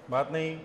बात नहीं।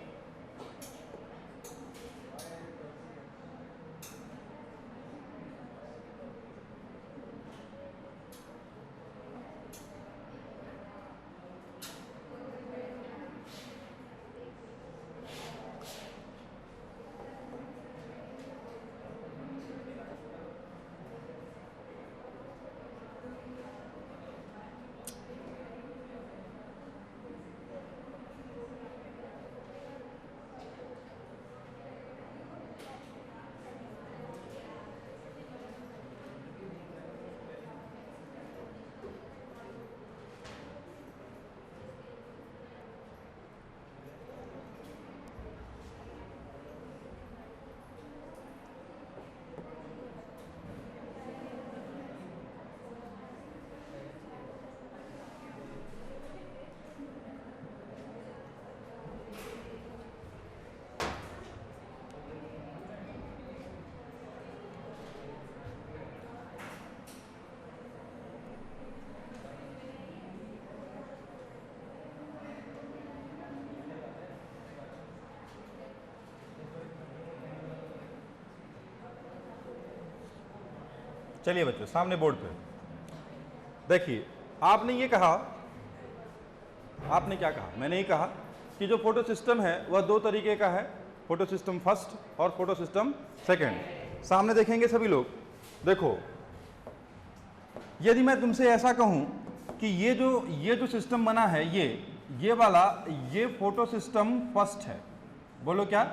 चलिए बच्चों, सामने बोर्ड पे देखिए, आपने ये कहा, आपने क्या कहा? मैंने ये कहा कि जो फोटो सिस्टम है वह दो तरीके का है, फोटो सिस्टम फर्स्ट और फोटो सिस्टम सेकंड। सामने देखेंगे सभी लोग। देखो, यदि मैं तुमसे ऐसा कहूं कि ये जो सिस्टम बना है, ये वाला, ये फोटो सिस्टम फर्स्ट है, बोलो क्या?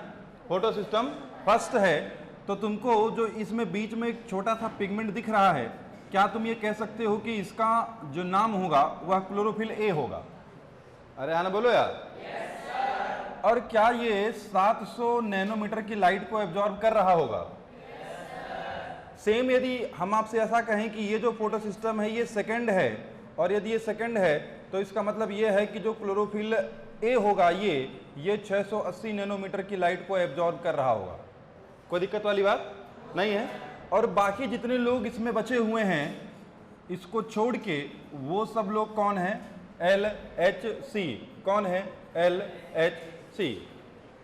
फोटो सिस्टम फर्स्ट है। तो तुमको जो इसमें बीच में एक छोटा सा पिगमेंट दिख रहा है, क्या तुम ये कह सकते हो कि इसका जो नाम होगा वह क्लोरोफिल ए होगा? अरे आना बोलो यार। yes, sir। और क्या ये 700 नैनोमीटर की लाइट को एब्जॉर्ब कर रहा होगा? yes, सेम यदि हम आपसे ऐसा कहें कि ये जो फोटो सिस्टम है ये सेकंड है, और यदि ये सेकंड है तो इसका मतलब ये है कि जो क्लोरोफिल ए होगा ये 680 नैनोमीटर की लाइट को एब्जॉर्ब कर रहा होगा। कोई दिक्कत वाली बात नहीं है। और बाकी जितने लोग इसमें बचे हुए हैं, इसको छोड़ के, वो सब लोग कौन है? LHC। कौन है? LHC।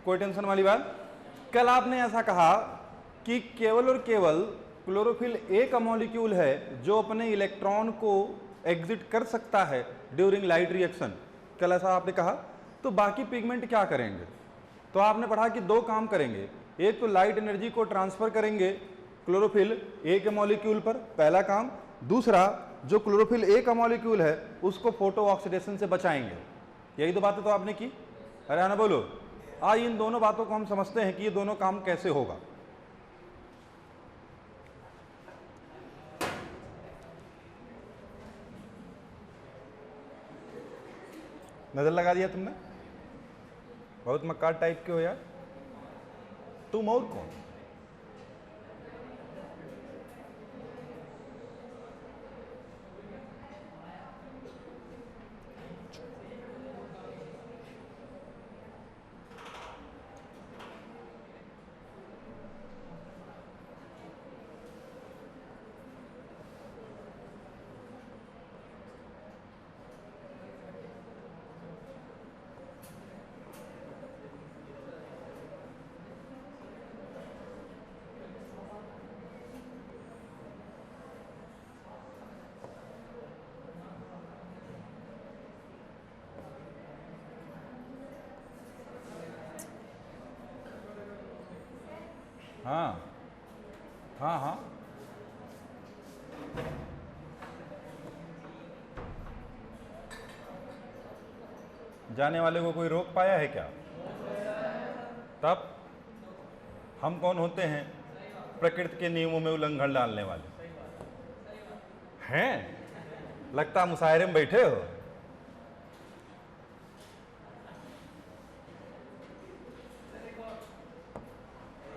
कोई टेंशन वाली बात? कल आपने ऐसा कहा कि केवल और केवल क्लोरोफिल ए का मॉलिक्यूल है जो अपने इलेक्ट्रॉन को एग्जिट कर सकता है ड्यूरिंग लाइट रिएक्शन। कल ऐसा आपने कहा। तो बाकी पिगमेंट क्या करेंगे? तो आपने पढ़ा कि दो काम करेंगे। एक तो लाइट एनर्जी को ट्रांसफर करेंगे क्लोरोफिल ए के मॉलिक्यूल पर, पहला काम। दूसरा, जो क्लोरोफिल ए का मॉलिक्यूल है उसको फोटो ऑक्सीडेशन से बचाएंगे। यही दो बातें तो आपने की। अरे आना बोलो। आज इन दोनों बातों को हम समझते हैं कि ये दोनों काम कैसे होगा। नजर लगा दिया तुमने? बहुत मक्कार टाइप के हो यार तुम। और कौन? हाँ हाँ हाँ, जाने वाले को कोई रोक पाया है क्या? तब हम कौन होते हैं? प्रकृति के नियमों में उल्लंघन डालने वाले हैं। लगता मुशायरे में बैठे हो।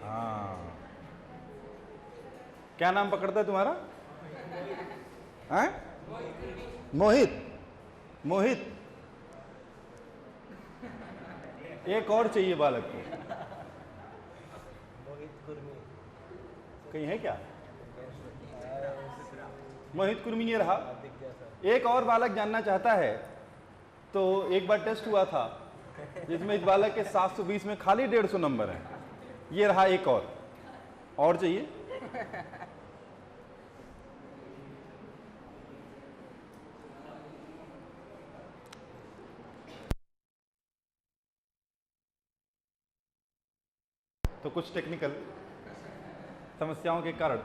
हाँ, क्या नाम पकड़ता है तुम्हारा? हैं? मोहित। मोहित, एक और चाहिए बालक को। मोहित कुर्मी कहीं है क्या? मोहित कुर्मी ये रहा। दिख गया सर। एक और बालक जानना चाहता है। तो एक बार टेस्ट हुआ था जिसमें इस बालक के 720 में खाली 150 नंबर है। ये रहा एक और चाहिए। तो कुछ टेक्निकल समस्याओं के कारण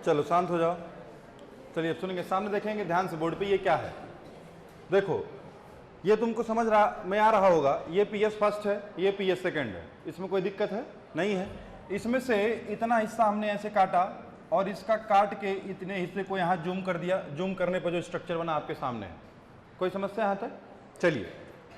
चलो शांत हो जाओ। चलिए अब सुनेंगे, सामने देखेंगे ध्यान से बोर्ड पे ये क्या है। देखो ये तुमको समझ में आ रहा होगा, ये PS फर्स्ट है, ये PS सेकंड है, इसमें कोई दिक्कत है नहीं है। इसमें से इतना हिस्सा हमने ऐसे काटा और इसका काट के इतने हिस्से को यहाँ जूम कर दिया। जूम करने पर जो स्ट्रक्चर बना आपके सामने है। कोई समस्या यहाँ तक? चलिए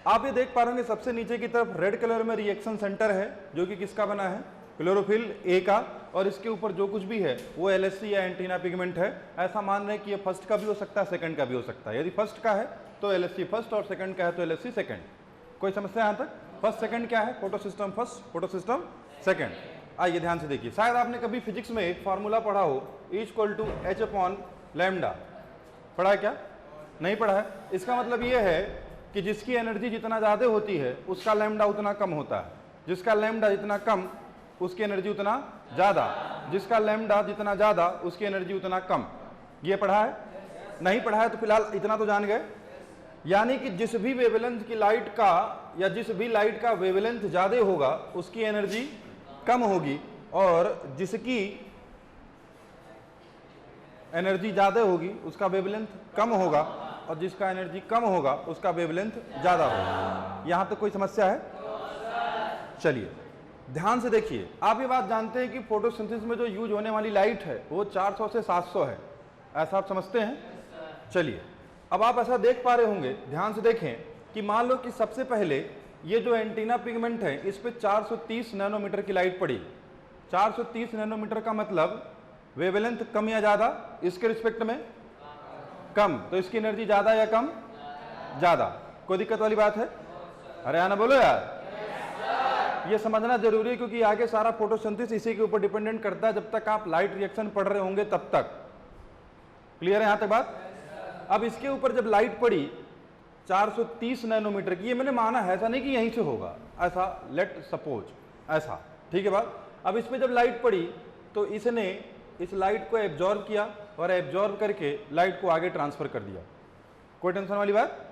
आप ये देख पा रहे होंगे सबसे नीचे की तरफ रेड कलर में रिएक्शन सेंटर है, जो कि किसका बना है? क्लोरोफिल ए का। और इसके ऊपर जो कुछ भी है वो LHC या एंटीना पिगमेंट है। ऐसा मान रहे हैं कि ये फर्स्ट का भी हो सकता है, सेकंड का भी हो सकता है। यदि फर्स्ट का है तो LHC फर्स्ट और सेकंड का है तो LHC सेकंड। कोई समस्या यहाँ तक? फर्स्ट सेकंड क्या है? Photo system first, photo system second. आइए ध्यान से देखिए, शायद आपने कभी फिजिक्स में एक फार्मूला पढ़ा हो, E=H/λ। पढ़ा है क्या? नहीं पढ़ा है। इसका मतलब ये है कि जिसकी एनर्जी जितना ज़्यादा होती है उसका लैम्डा उतना कम होता है, जिसका लैम्डा जितना कम उसकी एनर्जी उतना ज़्यादा, जिसका लैम्डा जितना ज़्यादा उसकी एनर्जी उतना कम। ये पढ़ा है? नहीं पढ़ा है तो फिलहाल इतना तो जान गए। यानी कि जिस भी वेवलेंथ की लाइट का या जिस भी लाइट का वेवलेंथ ज़्यादा होगा उसकी एनर्जी कम होगी, और जिसकी एनर्जी ज़्यादा होगी उसका वेवलेंथ कम होगा, और जिसका एनर्जी कम होगा उसका वेवलेंथ ज़्यादा होगा। यहाँ तो कोई समस्या है? चलिए ध्यान से देखिए, आप ये बात जानते हैं कि फोटोसिंथेसिस में जो यूज होने वाली लाइट है वो 400 से 700 है, ऐसा आप समझते हैं? चलिए अब आप ऐसा देख पा रहे होंगे, ध्यान से देखें कि मान लो कि सबसे पहले ये जो एंटीना पिगमेंट है इस पे 430 नैनोमीटर की लाइट पड़ी। 430 नैनोमीटर का मतलब वेवलेंथ कम या ज़्यादा? इसके रिस्पेक्ट में कम, तो इसकी एनर्जी ज़्यादा या कम? ज़्यादा। कोई दिक्कत वाली बात है? अरे आना बोलो यार। ये समझना जरूरी है क्योंकि आगे सारा फोटोसिंथेसिस इसी के ऊपर डिपेंडेंट करता है, जब तक आप लाइट रिएक्शन पढ़ रहे होंगे तब तक। क्लियर है यहाँ तक बात? अब इसके ऊपर जब लाइट पड़ी 430 नैनोमीटर की, ये मैंने माना है, ऐसा नहीं कि यहीं से होगा, ऐसा लेट सपोज ऐसा, ठीक है बात। अब इस पर जब लाइट पड़ी तो इसने इस लाइट को एब्जॉर्ब किया, और एब्जॉर्ब करके लाइट को आगे ट्रांसफर कर दिया। कोई टेंशन वाली बात?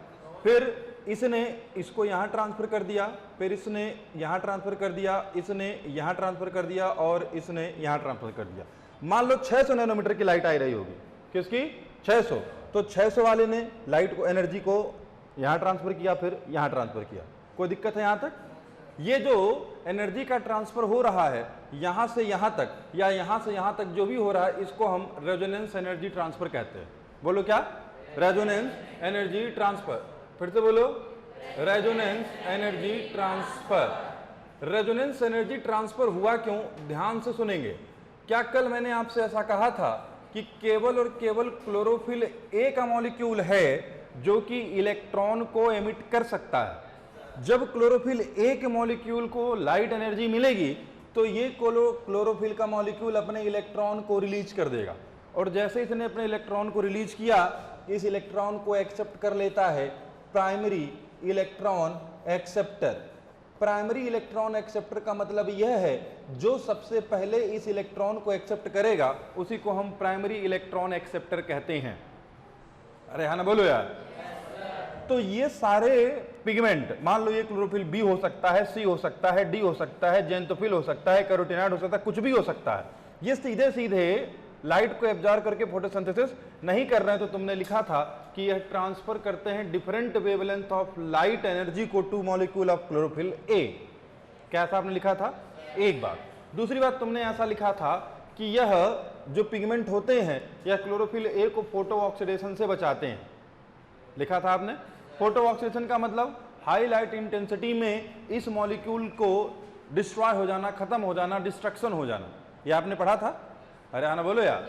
फिर इसने इसको यहाँ ट्रांसफर कर दिया, फिर इसने यहाँ ट्रांसफर कर दिया, इसने यहाँ ट्रांसफर कर दिया और इसने यहाँ ट्रांसफर कर दिया। मान लो 600 नैनोमीटर की लाइट आ रही होगी, किसकी? 600। तो 600 वाले ने लाइट को, एनर्जी को यहाँ ट्रांसफर किया, फिर यहाँ ट्रांसफर किया। कोई दिक्कत है यहाँ तक? ये जो एनर्जी का ट्रांसफर हो रहा है यहाँ से यहाँ तक या यहाँ से यहाँ तक जो भी हो रहा है, इसको हम रेजोनेंस एनर्जी ट्रांसफर कहते हैं। बोलो क्या? Resonance energy transfer. फिर से बोलो, resonance energy transfer. Resonance energy transfer हुआ क्यों? ध्यान से सुनेंगे। क्या कल मैंने आपसे ऐसा कहा था कि केवल और केवल क्लोरोफिल ए का मॉलिक्यूल है जो कि इलेक्ट्रॉन को एमिट कर सकता है। जब क्लोरोफिल ए के मॉलिक्यूल को लाइट एनर्जी मिलेगी तो ये क्लोरोफिल का मॉलिक्यूल अपने इलेक्ट्रॉन को रिलीज कर देगा, और जैसे इसने अपने इलेक्ट्रॉन को रिलीज किया, इस इलेक्ट्रॉन को एक्सेप्ट कर लेता है primary electron acceptor. Primary electron acceptor का मतलब यह है जो सबसे पहले इस इलेक्ट्रॉन को एक्सेप्ट करेगा उसी को हम प्राइमरी इलेक्ट्रॉन एक्सेप्टर कहते हैं। अरे हाँ ना, बोलो यार। तो ये सारे पिगमेंट, मान लो ये क्लोरोफिल बी हो सकता है, सी हो सकता है, डी हो सकता है, जेंथोफिल हो सकता है, कैरोटीनॉइड हो सकता है, कुछ भी हो सकता है। ये सीधे सीधे लाइट को एब्जॉर्ब करके फोटोसिंथेसिस नहीं कर रहे हैं। तो तुमने लिखा था कि यह ट्रांसफर करते हैं different wavelength of light energy को two molecule of chlorophyll A. कैसा आपने लिखा था? एक बात। दूसरी बात, तुमने ऐसा लिखा था कि यह जो पिगमेंट होते हैं यह क्लोरोफिल ए को फोटो ऑक्सीडेशन से बचाते हैं। लिखा था आपने। फोटो ऑक्सीडेशन का मतलब हाई लाइट इंटेंसिटी में इस मॉलिक्यूल को डिस्ट्रॉय हो जाना, खत्म हो जाना, डिस्ट्रक्शन हो जाना। यह आपने पढ़ा था? अरे आना, बोलो यार।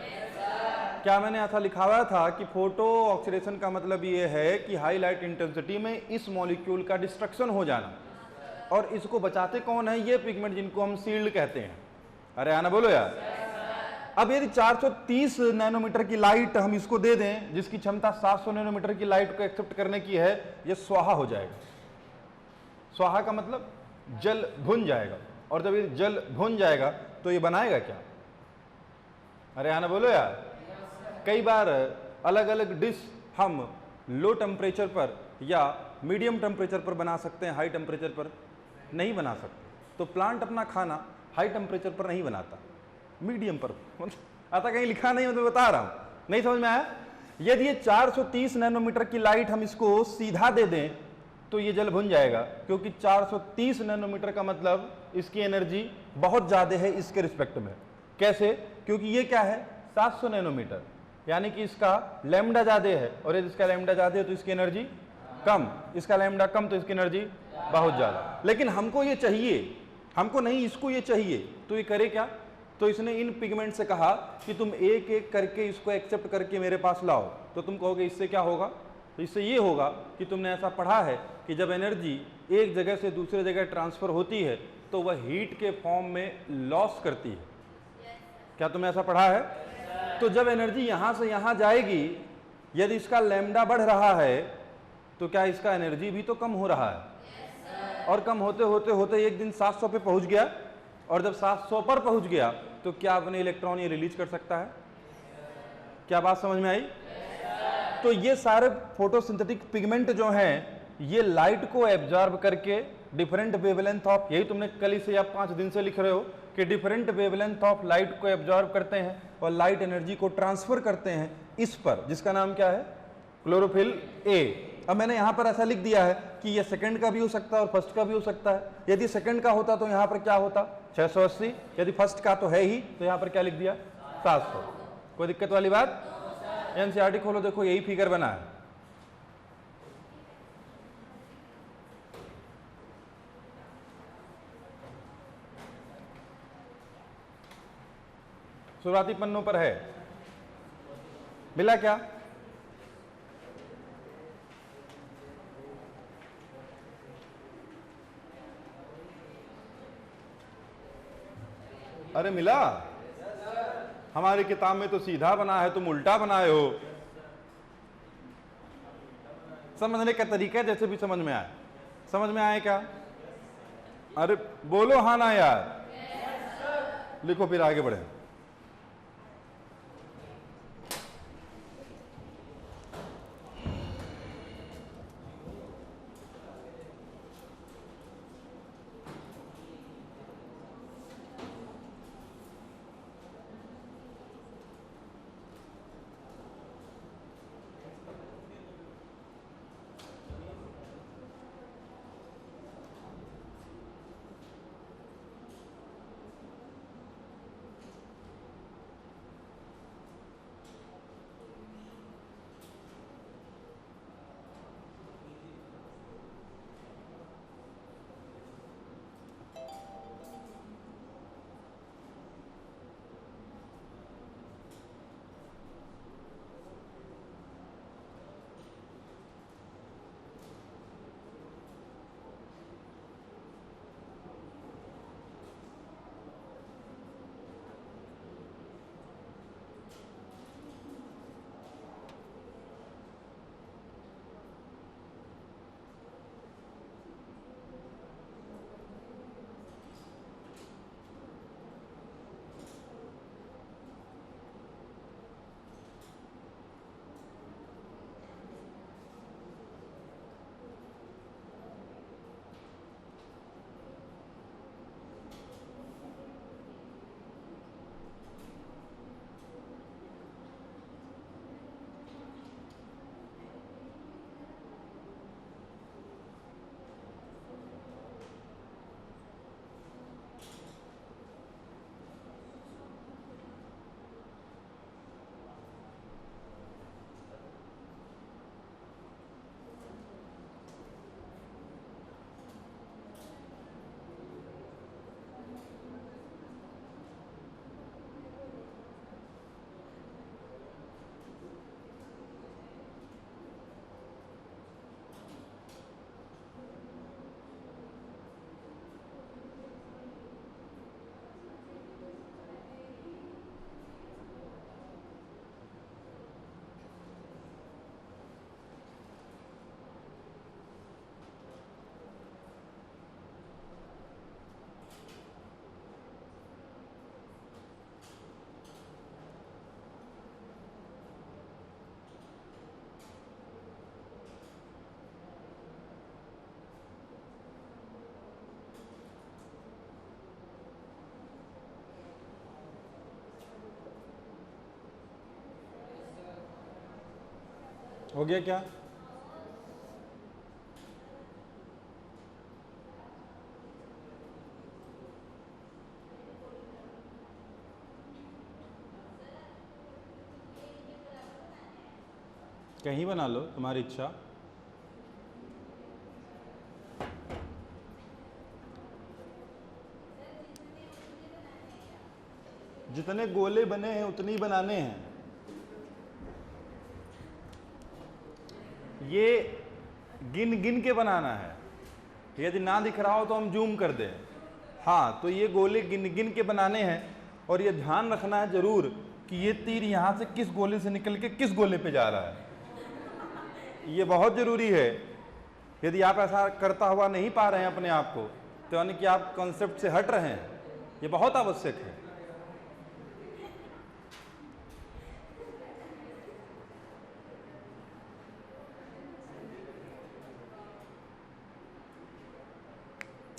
क्या मैंने ऐसा लिखा हुआ था कि फोटो ऑक्सीडेशन का मतलब ये है कि हाई लाइट इंटेंसिटी में इस मॉलिक्यूल का डिस्ट्रक्शन हो जाना, और इसको बचाते कौन है? ये पिगमेंट जिनको हम शील्ड कहते हैं। अरे आना, बोलो यार। अब यदि 430 नैनोमीटर की लाइट हम इसको दे दें जिसकी क्षमता 700 नैनोमीटर की लाइट को एक्सेप्ट करने की है, ये स्वाहा हो जाएगा। स्वाहा का मतलब जल भुन जाएगा, और जब ये जल भुन जाएगा तो ये बनाएगा क्या? अरे आना, बोलो यार। कई बार अलग अलग डिश हम लो टेम्परेचर पर या मीडियम टेम्परेचर पर बना सकते हैं, हाई टेम्परेचर पर नहीं बना सकते। तो प्लांट अपना खाना हाई टेम्परेचर पर नहीं बनाता, मीडियम पर। आता कहीं लिखा नहीं, मैं तो बता रहा हूं, नहीं समझ में आया? यदि ये 430 नैनोमीटर की लाइट हम इसको सीधा दे दें तो ये जल भुन जाएगा, क्योंकि 430 नैनोमीटर का मतलब इसकी एनर्जी बहुत ज्यादा है इसके रिस्पेक्ट में। कैसे? क्योंकि ये क्या है? 700 नैनोमीटर, यानी कि इसका लैम्डा ज्यादा है, और यदि इसका लैम्डा ज्यादा है तो इसकी एनर्जी कम, इसका लैम्डा कम तो इसकी एनर्जी बहुत ज्यादा। लेकिन हमको ये चाहिए, हमको नहीं, इसको ये चाहिए। तो ये करे क्या? तो इसने इन पिगमेंट से कहा कि तुम एक एक करके इसको एक्सेप्ट करके मेरे पास लाओ। तो तुम कहोगे इससे क्या होगा? तो इससे ये होगा कि तुमने ऐसा पढ़ा है कि जब एनर्जी एक जगह से दूसरे जगह ट्रांसफर होती है तो वह हीट के फॉर्म में लॉस करती है। क्या तुमने ऐसा पढ़ा है? तो जब एनर्जी यहां से यहां जाएगी, यदि इसका लैम्डा बढ़ रहा है तो क्या इसका एनर्जी भी तो कम हो रहा है, और कम होते होते होते एक दिन 700 पे पहुंच गया, और जब 700 पर पहुंच गया तो क्या अपने इलेक्ट्रॉन ये रिलीज कर सकता है? क्या बात समझ में आई? तो ये सारे फोटोसिंथेटिक पिगमेंट जो हैं ये लाइट को एब्जॉर्ब करके डिफरेंट वेवलेंथ ऑफ, यही तुमने कल से या 5 दिन से लिख रहे हो कि डिफरेंट वेवलेंथ ऑफ लाइट को एब्जॉर्ब करते हैं और लाइट एनर्जी को ट्रांसफर करते हैं इस पर, जिसका नाम क्या है? Chlorophyll A. अब मैंने यहां पर ऐसा लिख दिया है कि ये सेकंड का भी हो सकता है और फर्स्ट का भी हो सकता है। यदि सेकंड का होता तो यहां पर क्या होता? 680। यदि फर्स्ट का तो है ही, तो यहां पर क्या लिख दिया? 700। कोई दिक्कत वाली बात? एनसीईआरटी खोलो, देखो यही फिगर बना है। शुरुआती पन्नों पर है, मिला क्या? अरे मिला? हमारी किताब में तो सीधा बना है, तुम उल्टा बनाए हो। समझने का तरीका है, जैसे भी समझ में आए। समझ में आए क्या? अरे बोलो हाँ ना यार। लिखो फिर आगे बढ़े। हो गया क्या? कहीं बना लो, तुम्हारी इच्छा। जितने गोले बने हैं उतने ही बनाने हैं। ये गिन गिन के बनाना है। यदि ना दिख रहा हो तो हम जूम कर दें। हाँ, तो ये गोले गिन गिन के बनाने हैं और ये ध्यान रखना है जरूर कि ये तीर यहाँ से किस गोले से निकल के किस गोले पे जा रहा है। ये बहुत जरूरी है। यदि आप ऐसा करता हुआ नहीं पा रहे हैं अपने आप को, तो यानी कि आप कॉन्सेप्ट से हट रहे हैं। ये बहुत आवश्यक है।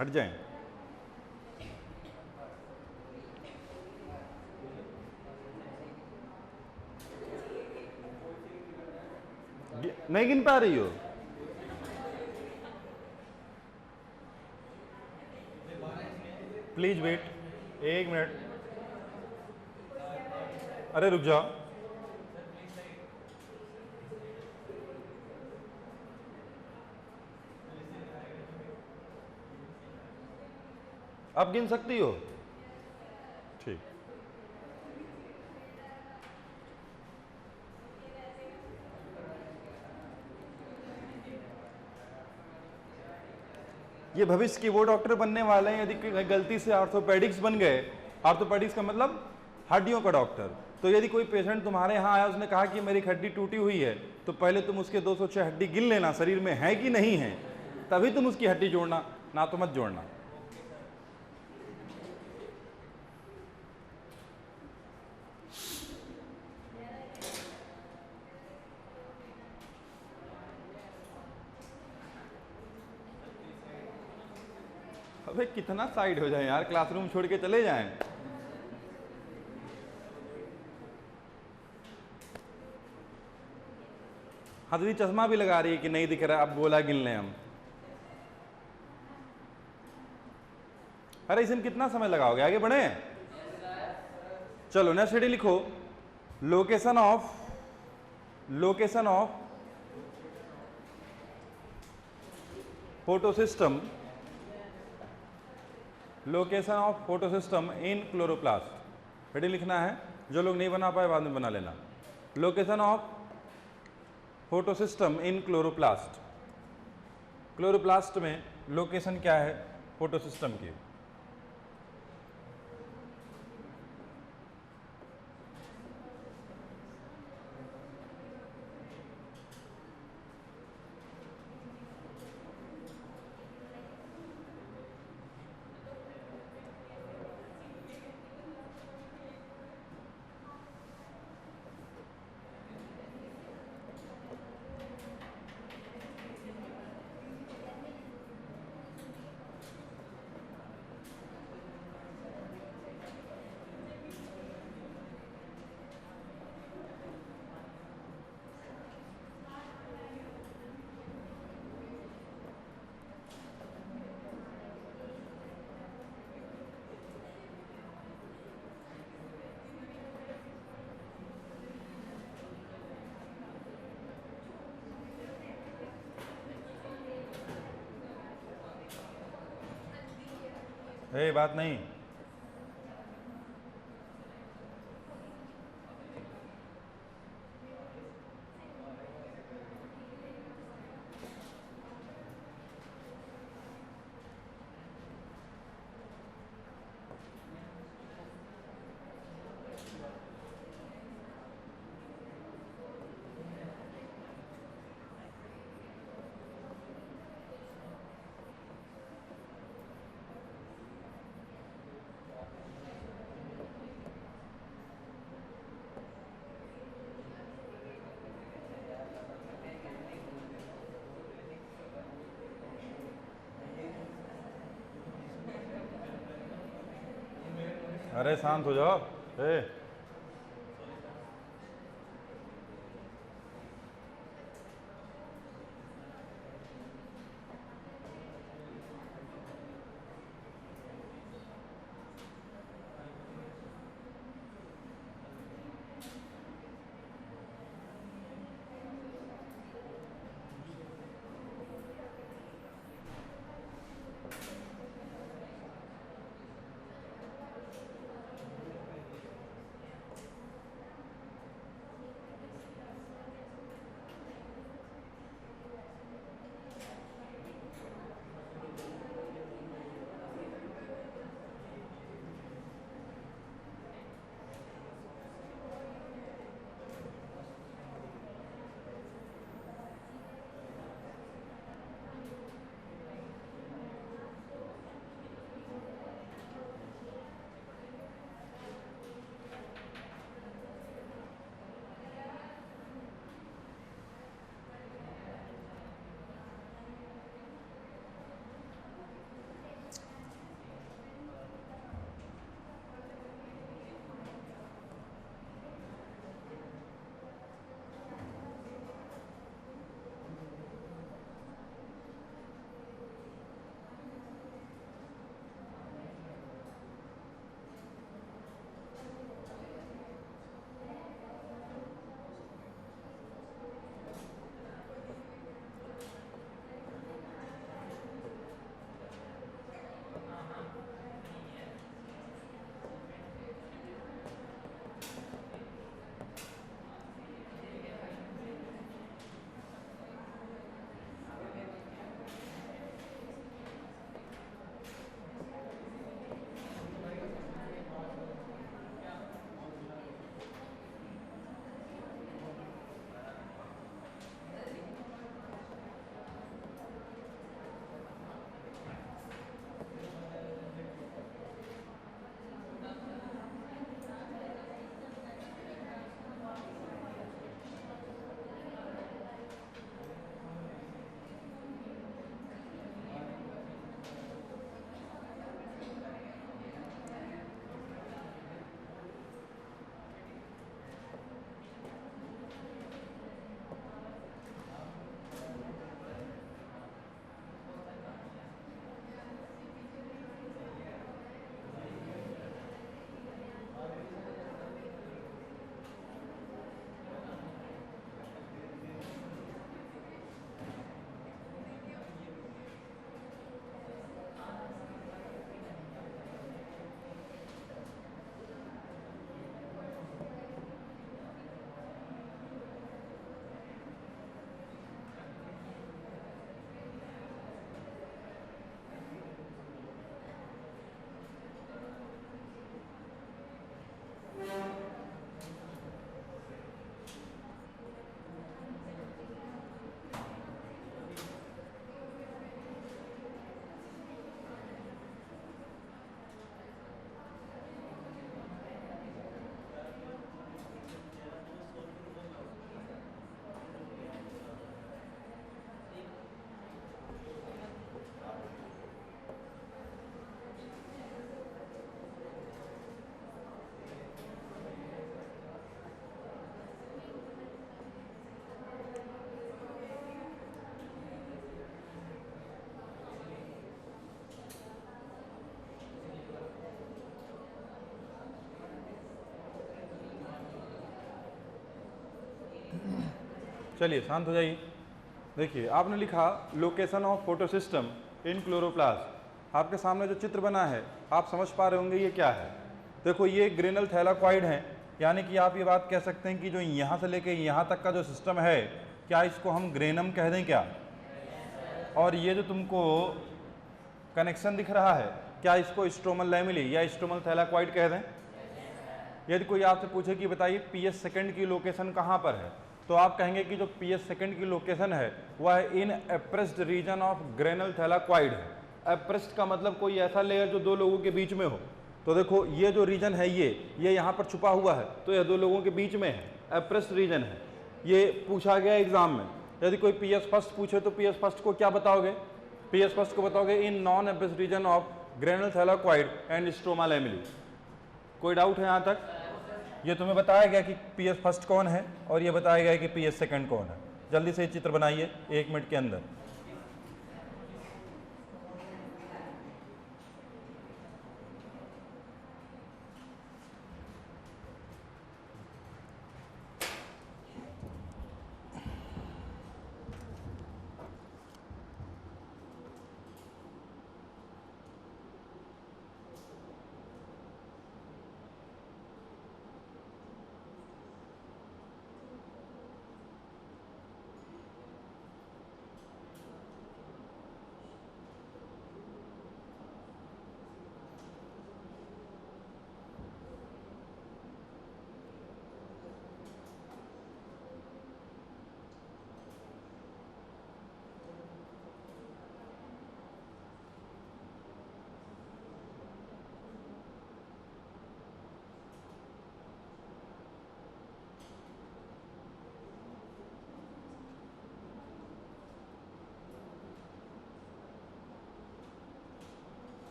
हट जाएं। नहीं गिन पा रही हो? Please wait, 1 minute. अरे रुक जाओ। अब गिन सकती हो? ठीक। ये भविष्य के वो डॉक्टर बनने वाले हैं यदि गलती से ऑर्थोपेडिक्स बन गए। ऑर्थोपेडिक्स का मतलब हड्डियों का डॉक्टर। तो यदि कोई पेशेंट तुम्हारे यहाँ आया, उसने कहा कि मेरी हड्डी टूटी हुई है, तो पहले तुम उसके 206 हड्डी गिन लेना शरीर में है कि नहीं है, तभी तुम उसकी हड्डी जोड़ना, ना तो मत जोड़ना। अबे कितना साइड हो जाए यार, क्लासरूम छोड़ के चले जाएं। हथवी चश्मा भी लगा रही है कि नहीं दिख रहा, अब बोला गिन लें हम। अरे इसमें कितना समय लगाओगे, आगे बढ़े? चलो नेक्स्ट हेडिंग लिखो, location of photosystem, location of photosystem in chloroplast. Heading लिखना है, जो लोग नहीं बना पाए बाद में बना लेना। Location of photosystem in chloroplast. Chloroplast में लोकेशन क्या है फोटोसिस्टम की? बात नहीं। अरे शांत हो जाओ। चलिए शांत हो जाइए। देखिए आपने लिखा location of photo system in chloroplast. आपके सामने जो चित्र बना है आप समझ पा रहे होंगे ये क्या है। देखो ये ग्रेनल थैलाकॉइड है, यानी कि आप ये बात कह सकते हैं कि जो यहाँ से लेके यहाँ तक का जो सिस्टम है, क्या इसको हम ग्रेनम कह दें क्या? और ये जो तुमको कनेक्शन दिख रहा है, क्या इसको स्ट्रोमल लैमेली या स्ट्रोमल थैलाकॉइड कह दें? यदि कोई आपसे पूछे कि बताइए पीएस सेकंड की लोकेशन कहाँ पर है, तो आप कहेंगे कि जो पीएस सेकंड की लोकेशन है वह in appressed region of granal thylakoid है। एप्रेस्ड का मतलब कोई ऐसा लेयर जो दो लोगों के बीच में हो। तो देखो ये जो रीजन है ये यहाँ पर छुपा हुआ है, तो यह दो लोगों के बीच में है, एप्रेस्ड रीजन है। ये पूछा गया एग्जाम में। यदि कोई पीएस फर्स्ट पूछे तो पीएस फर्स्ट को क्या बताओगे? पीएस फर्स्ट को बताओगे in non appressed region of granal thylakoid and stroma lamellae. कोई डाउट है यहाँ तक? ये तुम्हें बताया गया कि पीएस फर्स्ट कौन है और ये बताया गया कि पीएस सेकंड कौन है। जल्दी से ये चित्र बनाइए 1 मिनट के अंदर।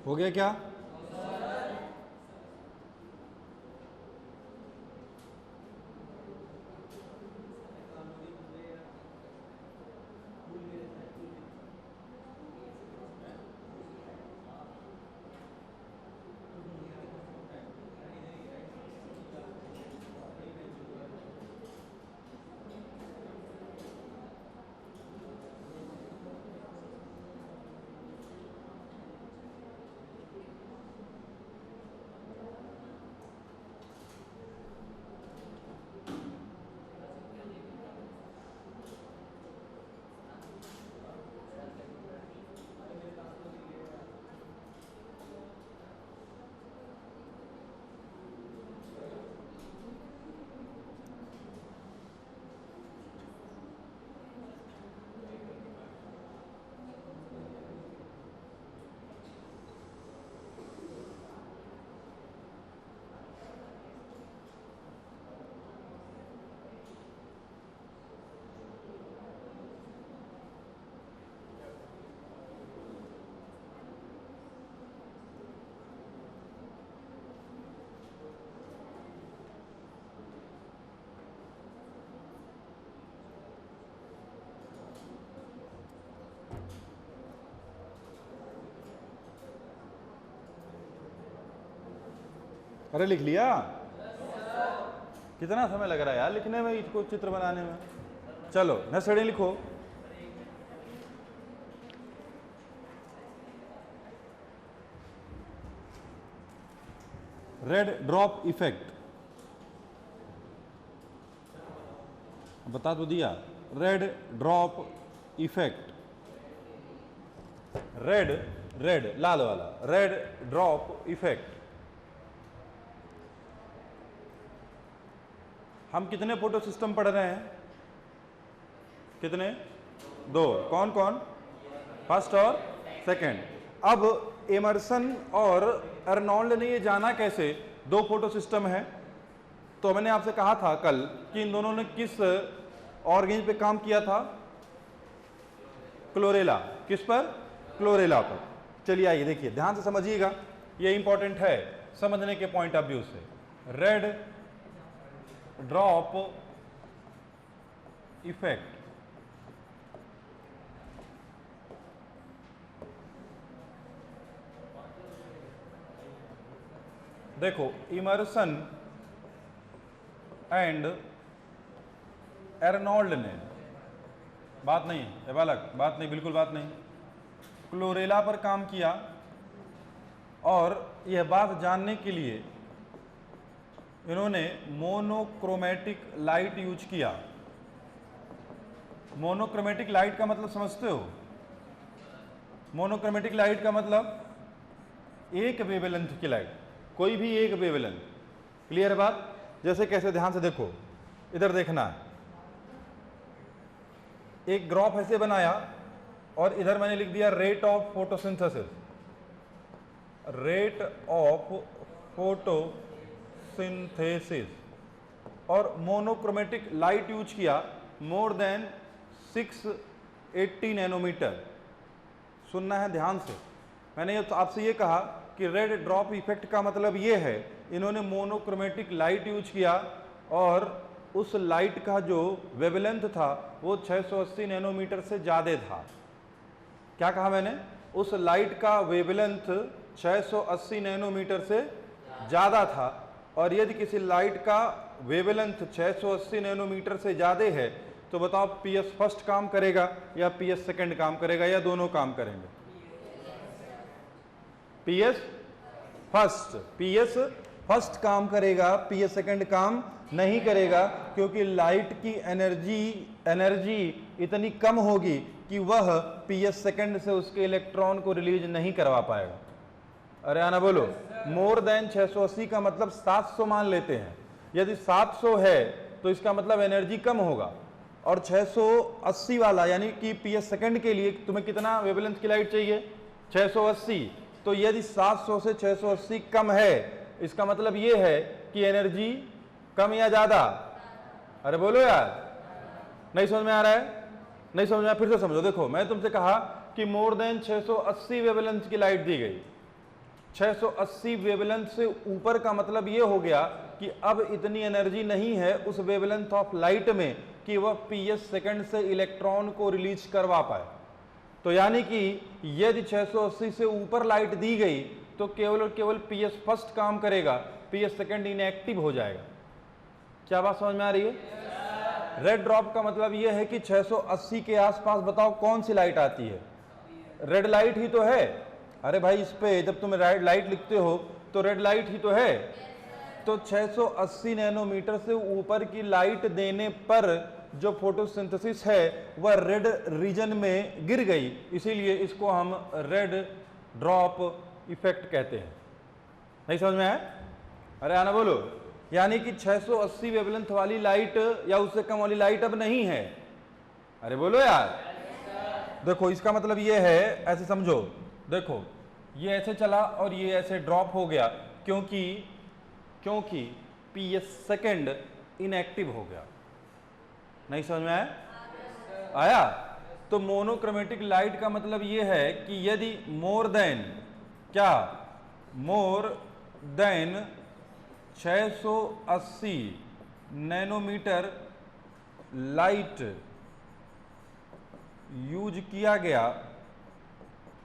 हो गया क्या? अरे लिख लिया? कितना समय लग रहा है यार लिखने में, इसको चित्र बनाने में। चलो नेक्स्ट हेडिंग लिखो। रेड ड्रॉप इफेक्ट, बता तो दिया। Red drop effect, red red लाल वाला, रेड ड्रॉप इफेक्ट। हम कितने फोटो सिस्टम पढ़ रहे हैं? कितने? 2। कौन कौन? फर्स्ट और सेकंड। अब एमर्सन और अर्नोल्ड ने ये जाना कैसे 2 फोटो सिस्टम है? तो मैंने आपसे कहा था कल कि इन दोनों ने किस ऑर्गेन पे काम किया था? क्लोरेला। किस पर? क्लोरेला पर। चलिए आइए देखिए, ध्यान से समझिएगा, ये इंपॉर्टेंट है समझने के पॉइंट ऑफ व्यू से। रेड ड्रॉप इफेक्ट, देखो इमर्सन एंड अर्नोल्ड ने, बात नहीं है बालक, बात नहीं, बिल्कुल बात नहीं, क्लोरेला पर काम किया और यह बात जानने के लिए इन्होंने मोनोक्रोमेटिक लाइट यूज किया। मोनोक्रोमेटिक लाइट का मतलब समझते हो? मोनोक्रोमेटिक लाइट का मतलब एक वेवलेंथ की लाइट, कोई भी एक वेवलेंथ। क्लियर है बात? जैसे कैसे, ध्यान से देखो, इधर देखना है। एक ग्राफ ऐसे बनाया और इधर मैंने लिख दिया rate of photosynthesis, rate of photosynthesis, और मोनोक्रोमेटिक लाइट यूज किया मोर देन 680 नैनोमीटर। सुनना है ध्यान से। मैंने आपसे ये कहा कि रेड ड्रॉप इफेक्ट का मतलब ये है, इन्होंने मोनोक्रोमेटिक लाइट यूज किया और उस लाइट का जो वेवलेंथ था वो 680 नैनोमीटर से ज़्यादा था। क्या कहा मैंने? उस लाइट का वेवलेंथ 680 नैनोमीटर से ज़्यादा था, और यदि किसी लाइट का वेवलेंथ 680 नैनोमीटर से ज़्यादा है तो बताओ पीएस फर्स्ट काम करेगा या पीएस सेकंड काम करेगा या दोनों काम करेंगे? पीएस फर्स्ट, पीएस फर्स्ट काम करेगा, पीएस सेकंड काम नहीं करेगा, क्योंकि लाइट की एनर्जी इतनी कम होगी कि वह पीएस सेकंड से उसके इलेक्ट्रॉन को रिलीज नहीं करवा पाएगा। अरे आना बोलो। मोर देन 680 का मतलब 700 मान लेते हैं। यदि 700 है तो इसका मतलब एनर्जी कम होगा, और 680 वाला यानी कि पीएस सेकंड के लिए तुम्हें कितना वेवलेंथ की लाइट चाहिए? 680। तो यदि 700 से 680 कम है, इसका मतलब ये है कि एनर्जी कम या ज्यादा? अरे बोलो यार, नहीं समझ में आ रहा है? नहीं समझ में आया? फिर से समझो। देखो मैं तुमसे कहा कि मोर देन 680 वेवलेंथ की लाइट दी गई। 680 वेवलेंथ से ऊपर का मतलब ये हो गया कि अब इतनी एनर्जी नहीं है उस वेवलेंथ ऑफ लाइट में कि वह पीएस सेकंड से इलेक्ट्रॉन को रिलीज करवा पाए। तो यानी कि यदि 680 से ऊपर लाइट दी गई तो केवल और केवल पीएस फर्स्ट काम करेगा, पीएस सेकंड इनएक्टिव हो जाएगा। क्या बात समझ में आ रही है? रेड ड्रॉप का मतलब यह है कि 680 के आसपास बताओ कौन सी लाइट आती है? रेड लाइट ही तो है। अरे भाई इस पे जब तुम रेड लाइट लिखते हो तो रेड लाइट ही तो है। तो 680 नैनोमीटर से ऊपर की लाइट देने पर जो फोटोसिंथेसिस है वह रेड रीजन में गिर गई, इसीलिए इसको हम रेड ड्रॉप इफेक्ट कहते हैं। नहीं समझ में आया? अरे आना बोलो। यानी कि 680 वेवलेंथ वाली लाइट या उससे कम वाली लाइट अब नहीं है। अरे बोलो यार। देखो इसका मतलब ये है, ऐसे समझो, देखो ये ऐसे चला और ये ऐसे ड्रॉप हो गया क्योंकि पीएस सेकंड इनएक्टिव हो गया। नहीं समझ में आया? आया? तो मोनोक्रोमेटिक लाइट का मतलब ये है कि यदि मोर देन, क्या more than 680 nanometre light use किया गया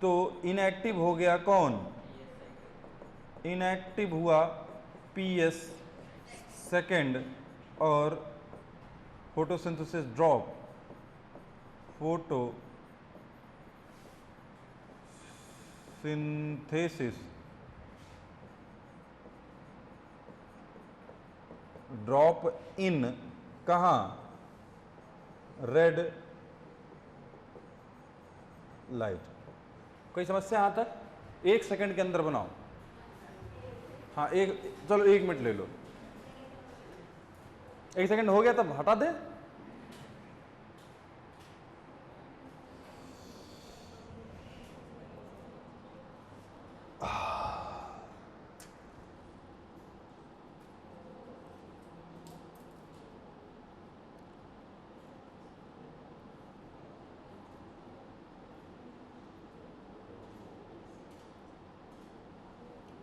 तो इनएक्टिव हो गया कौन? इनएक्टिव हुआ PS सेकेंड और photosynthesis drop photosynthesis drop in कहाँ, रेड लाइट। कोई समस्या यहाँ तक? 1 सेकंड के अंदर बनाओ। हाँ चलो 1 मिनट ले लो। 1 सेकंड हो गया तब हटा दे।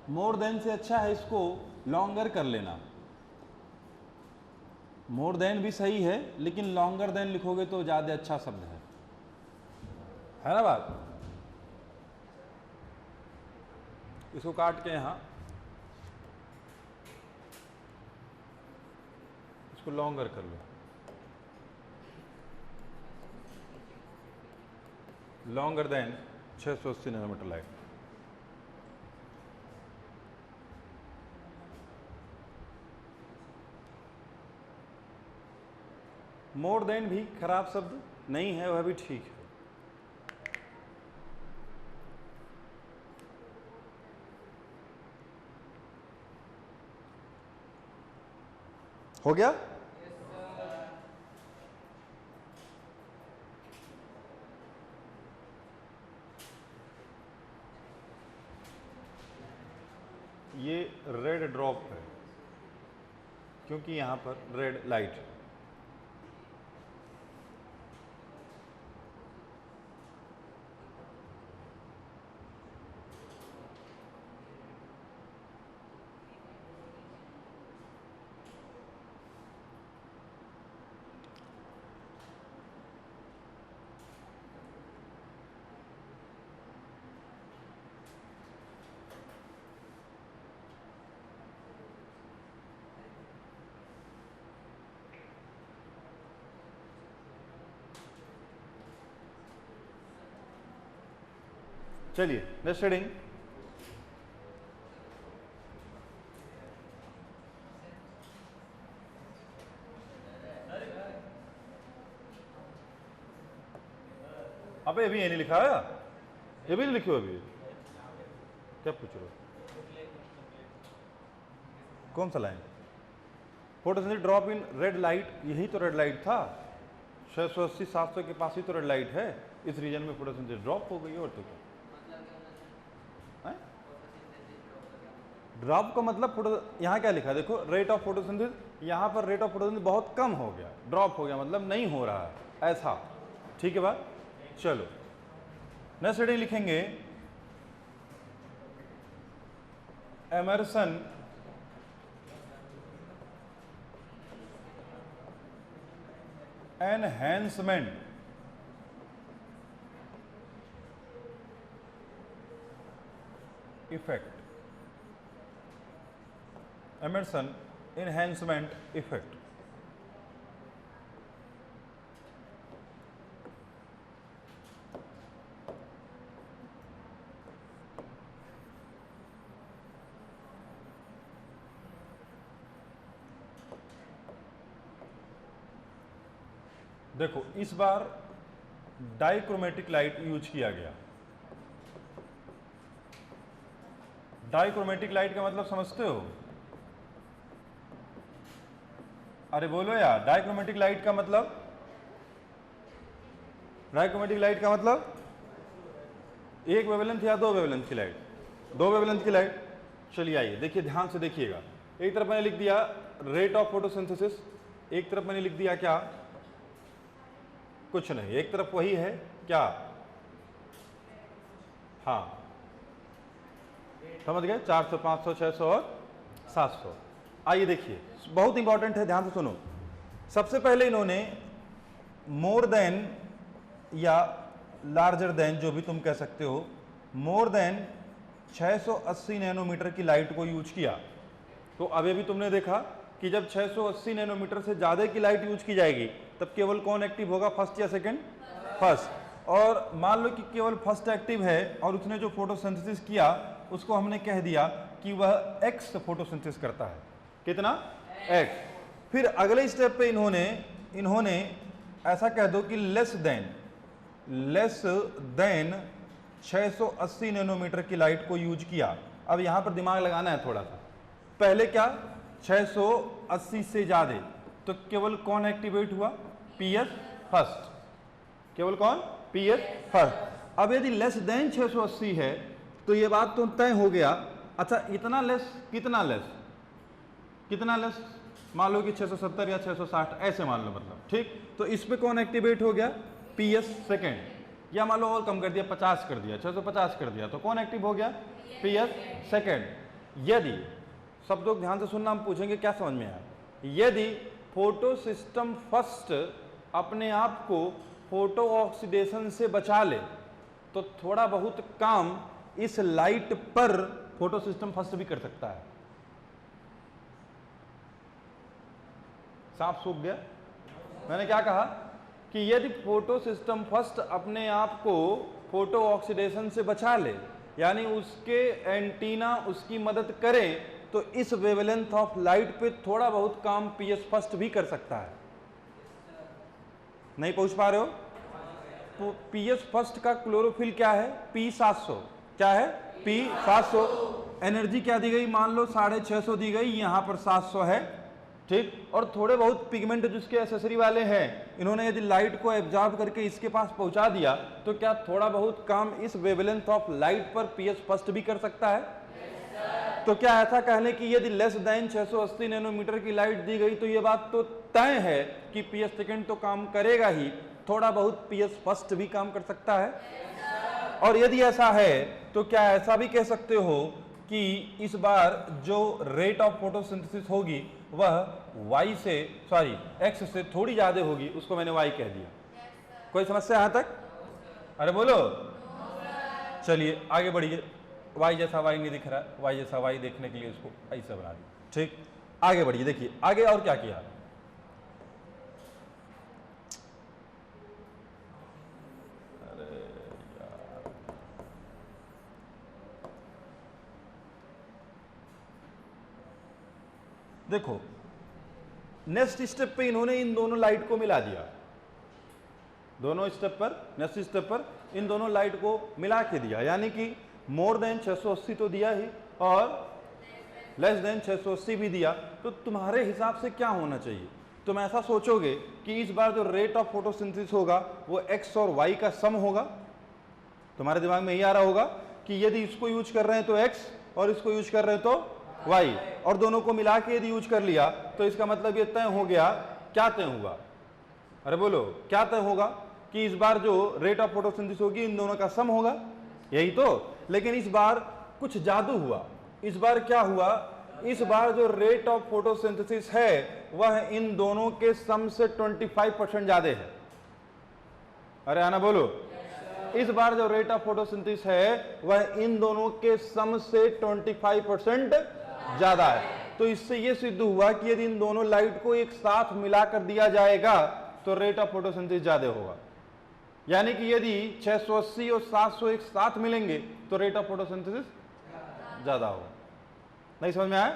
मोर देन से अच्छा है इसको लॉन्गर कर लेना। मोर देन भी सही है लेकिन लॉन्गर देन लिखोगे तो ज्यादा अच्छा शब्द है ना बात। इसको काट के यहां इसको लॉन्गर कर लो। Longer than 680 nanometre light. More than भी खराब शब्द नहीं है, वह भी ठीक है। हो गया? ये रेड ड्रॉप है क्योंकि यहां पर रेड लाइट है। चलिए नेक्स्ट हेडिंग। अबे अभी ये नहीं लिखा है, ये भी नहीं लिखो अभी। क्या पूछ रहे हो? कौन सा line? Photosynthesis drop in red light, यही तो रेड लाइट था। 680 700 के पास ही तो रेड लाइट है। इस रीजन में फोटोसिंथेसिस ड्रॉप हो गई और तो क्या। ड्रॉप का मतलब फोटो, यहाँ क्या लिखा है देखो, रेट ऑफ फोटोसिंथेसिस। यहाँ पर रेट ऑफ फोटोसिंथेसिस बहुत कम हो गया, ड्रॉप हो गया मतलब नहीं हो रहा है ऐसा। ठीक है बात। चलो नेक्स्ट हेडिंग लिखेंगे Emerson enhancement effect. Emerson enhancement effect. देखो इस बार डाइक्रोमेटिक लाइट यूज किया गया। डाइक्रोमेटिक लाइट का मतलब समझते हो? अरे बोलो यार, डाइक्रोमेटिक लाइट का मतलब, डाइक्रोमेटिक लाइट का मतलब एक वेवलेंथ या दो वेवलेंथ की लाइट? दो वेवलेंथ की लाइट। चलिए आइए देखिए, ध्यान से देखिएगा। एक तरफ मैंने लिख दिया रेट ऑफ फोटोसिंथेसिस, एक तरफ मैंने लिख दिया क्या, कुछ नहीं, एक तरफ वही है क्या, हाँ समझ गए, 400 500 600 और 700। आइए देखिए, बहुत इंपॉर्टेंट है, ध्यान से सुनो। सबसे पहले इन्होंने मोर देन या लार्जर देन, जो भी तुम कह सकते हो, मोर देन 680 नैनोमीटर की लाइट को यूज किया। तो अभी भी तुमने देखा कि जब 680 नैनोमीटर से ज़्यादा की लाइट यूज की जाएगी तब केवल कौन एक्टिव होगा, फर्स्ट या सेकंड? फर्स्ट। और मान लो कि केवल फर्स्ट एक्टिव है और उसने जो फोटोसिंथेसिस किया उसको हमने कह दिया कि वह एक्स फोटोसिंथेसिस करता है। कितना? एक्स। फिर अगले स्टेप पे इन्होंने ऐसा कह दो कि लेस देन 680 नैनोमीटर की लाइट को यूज किया। अब यहां पर दिमाग लगाना है थोड़ा सा। पहले क्या, 680 से ज्यादा, तो केवल कौन एक्टिवेट हुआ, पीएस फर्स्ट। केवल कौन, पीएस फर्स्ट। अब यदि लेस देन 680 है तो ये बात तो तय हो गया। अच्छा इतना लेस, कितना लेस, मान लो कि 670 या 660 ऐसे मान लो, मतलब ठीक। तो इस पे कौन एक्टिवेट हो गया, पीएस सेकेंड। या मान लो और कम कर दिया, 50 कर दिया, 650 कर दिया, तो कौन एक्टिव हो गया, पीएस सेकेंड। यदि, सब लोग ध्यान से सुनना, हम पूछेंगे क्या समझ में आया। यदि फोटो सिस्टम फर्स्ट अपने आप को फोटो ऑक्सीडेशन से बचा ले तो थोड़ा बहुत काम इस लाइट पर फोटो सिस्टम फर्स्ट भी कर सकता है। साफ सूख गया? मैंने क्या कहा कि यदि फोटो सिस्टम फर्स्ट अपने आप को फोटो ऑक्सीडेशन से बचा ले, यानी उसके एंटीना उसकी मदद करे, तो इस वेवलेंथ ऑफ लाइट पे थोड़ा बहुत काम पीएस फर्स्ट भी कर सकता है। नहीं पहुंच पा रहे हो? तो पीएस फर्स्ट का क्लोरोफिल क्या है, P700। क्या है, P700। एनर्जी क्या दी गई, मान लो 650 दी गई, यहां पर 700 है, ठीक। और थोड़े बहुत पिगमेंट जिसके एसेसरी वाले हैं, इन्होंने यदि लाइट को एब्जॉर्ब करके इसके पास पहुंचा दिया, तो क्या थोड़ा बहुत काम इस वेवलेंथ ऑफ लाइट पर पीएस फर्स्ट भी कर सकता है? तो क्या ऐसा कहने की यदि लेस देन 680 नैनोमीटर की लाइट दी गई तो ये बात तो तय है कि पीएस सेकेंड तो काम करेगा ही, थोड़ा बहुत पीएस फर्स्ट भी काम कर सकता है? और यदि ऐसा है तो क्या ऐसा भी कह सकते हो कि इस बार जो रेट ऑफ फोटोसिंथेसिस होगी वह एक्स से थोड़ी ज्यादा होगी, उसको मैंने वाई कह दिया। कोई समस्या यहां तक? अरे बोलो। चलिए आगे बढ़िए। वाई जैसा वाई नहीं दिख रहा, वाई जैसा वाई देखने के लिए इसको ऐसा बना दिया, ठीक। आगे बढ़िए, देखिए आगे और क्या किया। अरे यार, देखो नेक्स्ट स्टेप पे इन्होंने इन दोनों लाइट को मिला दिया। दोनों स्टेप पर, नेक्स्ट स्टेप पर इन दोनों लाइट को मिला के दिया, यानी कि मोर देन 680 तो दिया ही और लेस देन 680 भी दिया। तो तुम्हारे हिसाब से क्या होना चाहिए? तुम ऐसा सोचोगे कि इस बार जो रेट ऑफ फोटोसिंथेसिस होगा वो एक्स और वाई का सम होगा। तुम्हारे दिमाग में यही आ रहा होगा कि यदि इसको यूज कर रहे हैं तो एक्स और इसको यूज कर रहे हैं तो वाई, और दोनों को मिला के यदि यूज कर लिया तो इसका मतलब ये तय हो गया। क्या तय होगा? अरे बोलो, क्या तय होगा? कि इस बार जो रेट ऑफ फोटोसिंथेसिस होगी इन दोनों का सम होगा, यही तो। लेकिन इस बार कुछ जादू हुआ। इस बार क्या हुआ? इस बार जो रेट ऑफ फोटोसिंथेसिस है वह इन दोनों के सम से 25% ज्यादा है। अरे आना बोलो। इस बार जो रेट ऑफ फोटोसिंथेसिस है वह इन दोनों के सम से 25% ज्यादा है। तो इससे यह सिद्ध हुआ कि यदि इन दोनों लाइट को एक साथ मिलाकर दिया जाएगा तो रेट ऑफ फोटोसिंथेसिस ज्यादा होगा। यानी कि यदि 680 और 700 एक साथ मिलेंगे तो रेट ऑफ फोटोसिंथेसिस ज्यादा होगा। नहीं समझ में आया?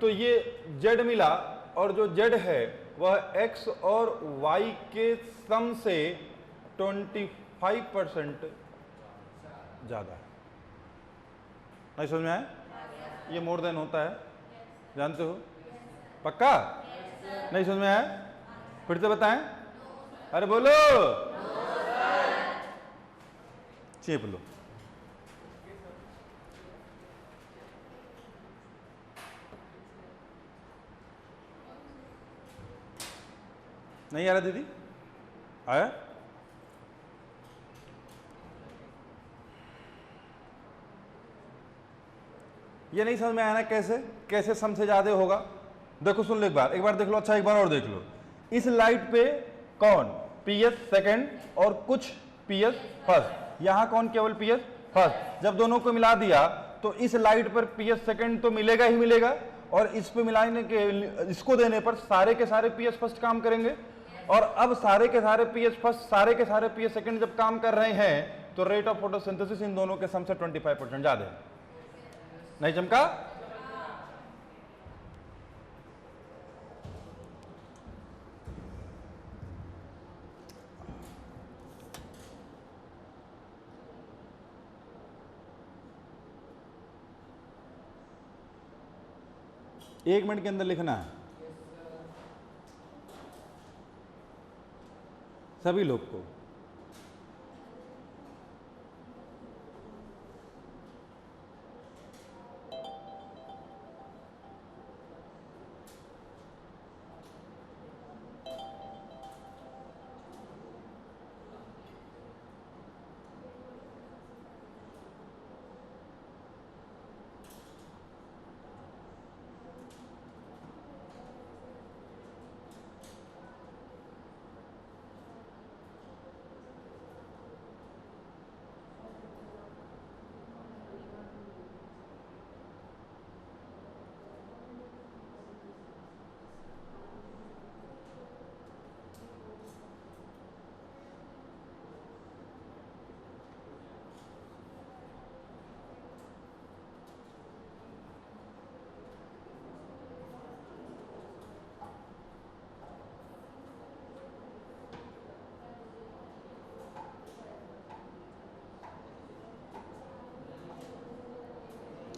तो ये Z मिला और जो Z है वह X और Y के सम से 25% ज्यादा है। नहीं समझ में आया? ये मोर देन होता है, जानते हो? पक्का? नहीं समझ में आया? फिर से बताएं। अरे बोलो। चेप लो। नहीं आ रहा दीदी? आया? ये नहीं समझ में आया ना? कैसे सम से ज्यादा होगा? देखो सुन लो एक बार देख लो। अच्छा एक बार और देख लो। इस लाइट पे कौन पीएस सेकंड और कुछ पीएस फर्स्ट, यहां कौन केवल पीएस फर्स्ट। जब दोनों को मिला दिया तो इस लाइट पर पीएस सेकंड तो मिलेगा ही मिलेगा और इस पे मिलाने के इसको देने पर सारे के सारे पीएच फर्स्ट काम करेंगे। और अब सारे के सारे पीएच फर्स्ट सारे के सारे पीएच सेकंड जब काम कर रहे हैं तो रेट ऑफ फोटोसिंथेसिस इन दोनों के सम से 25% ज्यादा है। नहीं चमका? एक मिनट के अंदर लिखना है सभी लोग को।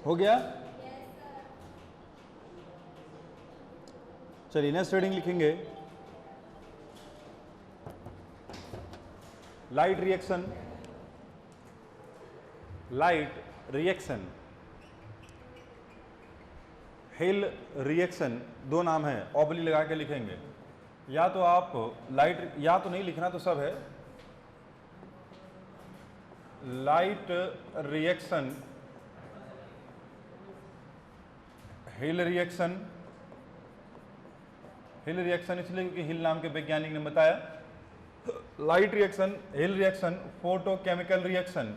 हो गया? चलिए नेक्स्ट रीडिंग लिखेंगे। लाइट रिएक्शन, हेल रिएक्शन, दो नाम है, ऑबली लगा के लिखेंगे। या तो आप लाइट, या तो नहीं लिखना तो सब है, लाइट रिएक्शन, हिल रिएक्शन इसलिए क्योंकि हिल नाम के वैज्ञानिक ने बताया। लाइट रिएक्शन, हिल रिएक्शन, फोटोकेमिकल रिएक्शन।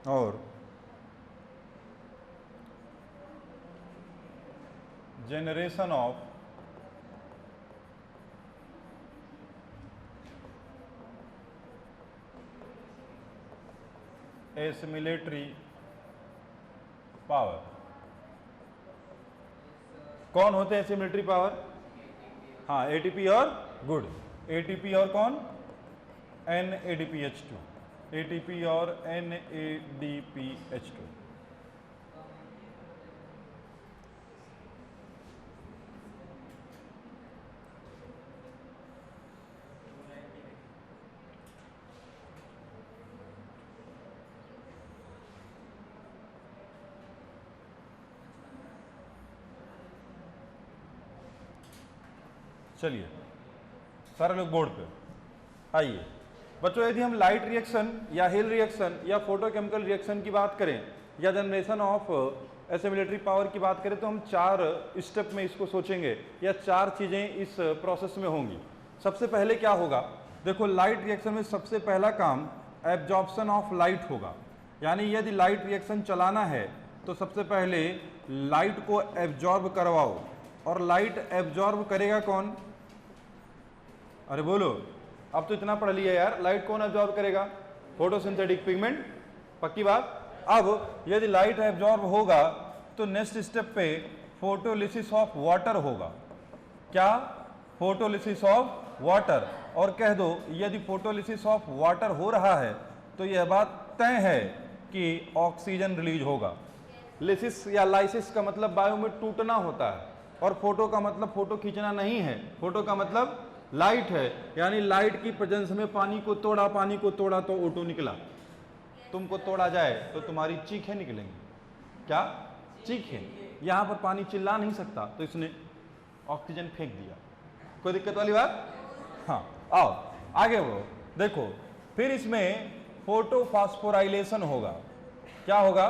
और जनरेशन ऑफ एसिमिलेटरी पावर। कौन होते हैं एसिमिलेटरी पावर? हाँ, एटीपी और गुड। एटीपी और कौन? NADPH2। एटीपी और NADPH2। चलिए सारे लोग बोर्ड पे आइए। बच्चों, यदि हम लाइट रिएक्शन या हिल रिएक्शन या फोटोकेमिकल रिएक्शन की बात करें या जनरेशन ऑफ एसिमिलेटरी पावर की बात करें तो हम 4 स्टेप में इसको सोचेंगे या 4 चीज़ें इस प्रोसेस में होंगी। सबसे पहले क्या होगा? देखो, लाइट रिएक्शन में सबसे पहला काम एब्जॉर्प्शन ऑफ लाइट होगा। यानी यदि लाइट रिएक्शन चलाना है तो सबसे पहले लाइट को एब्जॉर्ब करवाओ। और लाइट एब्जॉर्ब करेगा कौन? अरे बोलो, अब तो इतना पढ़ लिया यार। लाइट कौन एब्जॉर्ब करेगा? Photosynthetic pigment. पक्की बात। अब यदि लाइट एब्जॉर्ब होगा तो नेक्स्ट स्टेप पे फोटोलिसिस ऑफ वाटर होगा। क्या? Photolysis of water. और कह दो, यदि फोटोलिसिस ऑफ वाटर हो रहा है तो यह बात तय है कि ऑक्सीजन रिलीज होगा। लिसिस या लाइसिस का मतलब बायो में टूटना होता है, और फोटो का मतलब फोटो खींचना नहीं है। फोटो का मतलब लाइट है। यानी लाइट की प्रेजेंस में पानी को तोड़ा तो O2 निकला। तुमको तोड़ा जाए तो तुम्हारी चीखें निकलेंगी। क्या? चीखें। यहाँ पर पानी चिल्ला नहीं सकता तो इसने ऑक्सीजन फेंक दिया। कोई दिक्कत वाली बात? हाँ, आओ आगे बढ़ो। देखो, फिर इसमें फोटोफॉस्फोराइलेशन होगा। क्या होगा?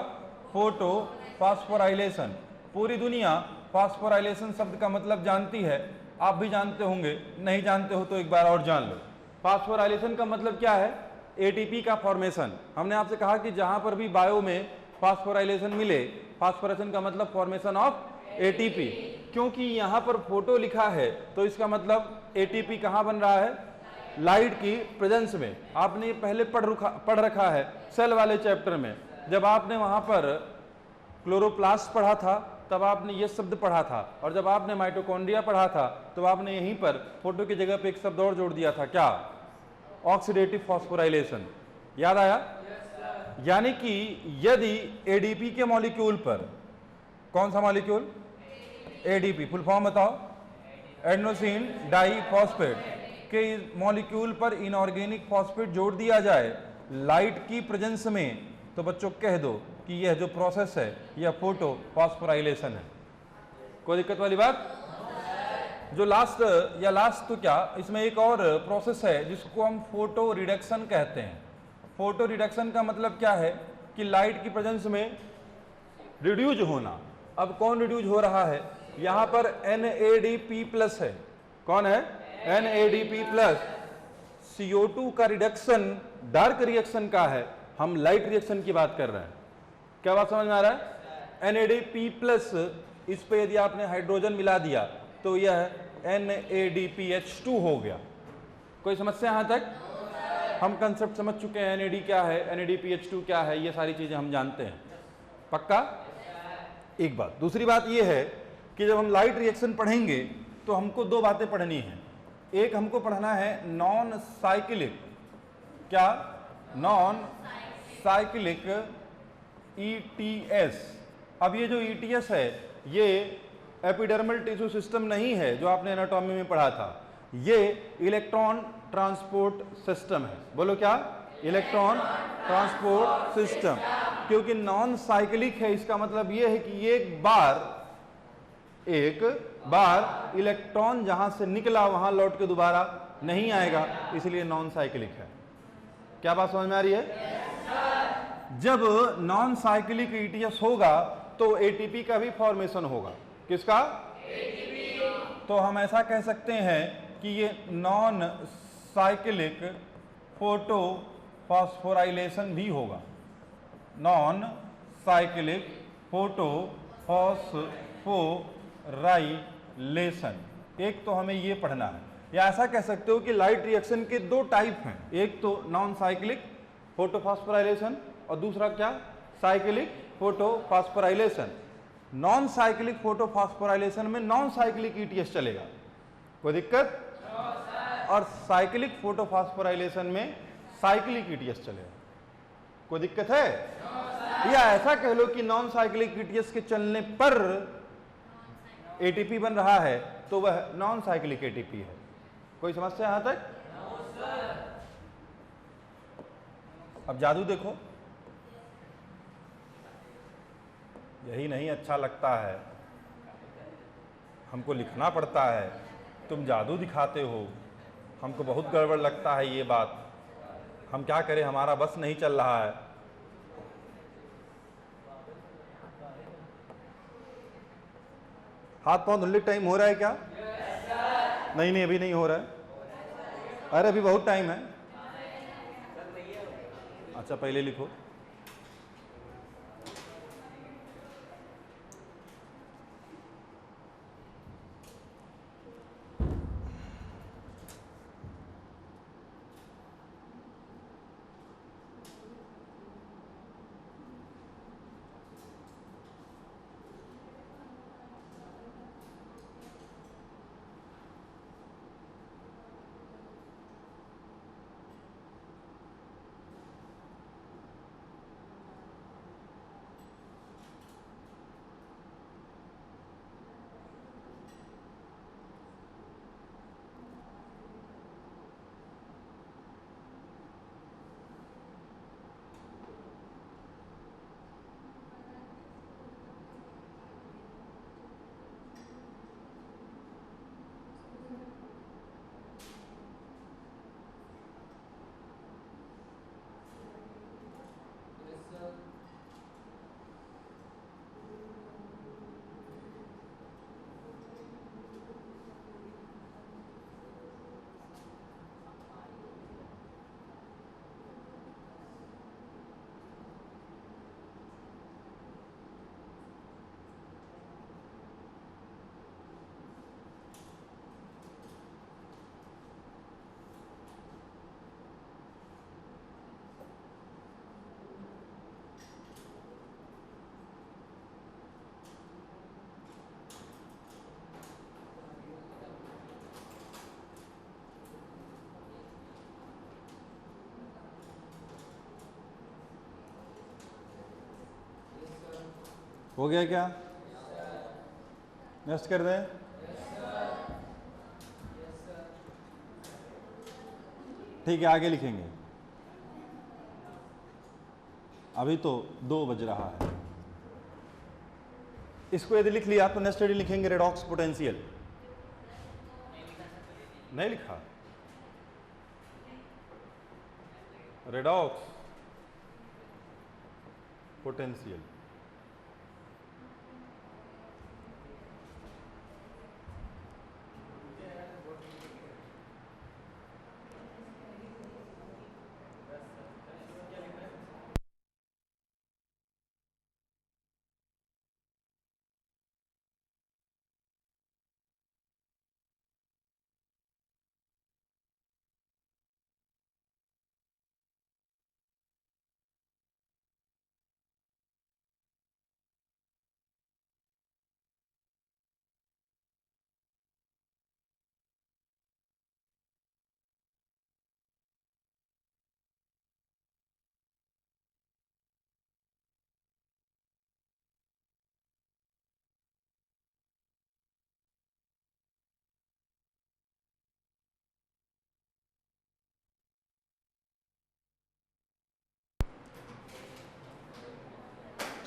फोटोफॉस्फोराइलेशन। पूरी दुनिया फास्फोराइलेशन शब्द का मतलब जानती है, आप भी जानते होंगे, नहीं जानते हो तो एक बार और जान लो। फास्फोराइलेशन का मतलब क्या है? एटीपी का फॉर्मेशन। हमने आपसे कहा कि जहां पर भी बायो में फास्फोराइलेशन मिले, फास्फोरेशन का मतलब फॉर्मेशन ऑफ एटीपी। क्योंकि यहां पर फोटो लिखा है तो इसका मतलब एटीपी कहां बन रहा है? लाइट की प्रेजेंस में। आपने पहले पढ़ रखा है सेल वाले चैप्टर में, जब आपने वहां पर क्लोरोप्लास्ट पढ़ा था तब आपने ये शब्द पढ़ा था, और जब आपने माइटोकॉन्ड्रिया पढ़ा था तो आपने यहीं पर फोटो की जगह पे एक शब्द और जोड़ दिया था, क्या? Oxidative phosphorylation. याद आया? यानी कि यदि एडीपी के मॉलिक्यूल पर, कौन सा मॉलिक्यूल? एडीपी, फुल फॉर्म बताओ? एडेनोसिन डाइफॉस्फेट के मॉलिक्यूल पर इनऑर्गेनिक फॉस्फेट जोड़ दिया जाए लाइट की प्रेजेंस में, तो बच्चों कह दो कि यह जो प्रोसेस है यह फोटो फॉस्फोराइलेशन है। कोई दिक्कत वाली बात? जो लास्ट तो क्या, इसमें एक और प्रोसेस है जिसको हम फोटो रिडक्शन कहते हैं। फोटो रिडक्शन का मतलब क्या है? कि लाइट की प्रेजेंस में रिड्यूज होना। अब कौन रिड्यूज हो रहा है? यहां पर NADP+ है। कौन है? NADP+। CO2 का रिडक्शन डार्क रिएक्शन का है, हम लाइट रिएक्शन की बात कर रहे हैं। क्या बात समझ में आ रहा है? NADP+, इस पे यदि आपने हाइड्रोजन मिला दिया तो यह NADPH2 हो गया। कोई समस्या यहां तक? हम कंसेप्ट समझ चुके हैं, NAD क्या है, NADPH2 क्या है, ये सारी चीजें हम जानते हैं। पक्का? एक बात। दूसरी बात यह है कि जब हम लाइट रिएक्शन पढ़ेंगे तो हमको दो बातें पढ़नी है। एक हमको पढ़ना है नॉन साइक्लिक, क्या? Non cyclic ETS। अब ये जो ETS है ये एपिडर्मल टिश्यू सिस्टम नहीं है जो आपने एनाटॉमी में पढ़ा था, ये इलेक्ट्रॉन ट्रांसपोर्ट सिस्टम है। बोलो क्या? Electron transport system. क्योंकि नॉन साइक्लिक है, इसका मतलब ये है कि एक बार इलेक्ट्रॉन जहां से निकला वहां लौट के दोबारा नहीं आएगा, इसलिए नॉन साइक्लिक है। क्या बात समझ में आ रही है? जब नॉन साइक्लिक ETS होगा तो ATP का भी फॉर्मेशन होगा। किसका? ATP। तो हम ऐसा कह सकते हैं कि ये नॉन साइक्लिक फोटो फॉस्फोराइलेशन भी होगा। Non cyclic photo phosphorylation. एक तो हमें ये पढ़ना है, या ऐसा कह सकते हो कि लाइट रिएक्शन के दो टाइप हैं, एक तो नॉन साइक्लिक फोटो फॉस्फोराइलेशन और दूसरा क्या? Cyclic photo phosphorylation. Non cyclic photo phosphorylation में नॉन साइक्लिक ETS चलेगा, कोई दिक्कत? और साइक्लिक फोटो फॉस्फोराइलेशन में साइक्लिक ETS चलेगा, कोई दिक्कत है? या ऐसा कह लो कि नॉन साइक्लिक ETS के चलने पर ATP बन रहा है तो वह नॉन साइक्लिक ATP है। कोई समस्या यहां तक? अब जादू देखो, यही नहीं अच्छा लगता है, हमको लिखना पड़ता है, तुम जादू दिखाते हो, हमको बहुत गड़बड़ लगता है ये बात, हम क्या करें, हमारा बस नहीं चल रहा है। हाथ पांव धुलने टाइम हो रहा है क्या? नहीं, अभी नहीं हो रहा है। अरे अभी बहुत टाइम है। अच्छा पहले लिखो। हो गया क्या? नेक्स्ट कर दें। ठीक है, आगे लिखेंगे। अभी तो 2 बज रहा है। इसको यदि लिख लिया तो नेक्स्ट हेडिंग लिखेंगे रेडॉक्स पोटेंशियल। नहीं लिखा? Redox potential.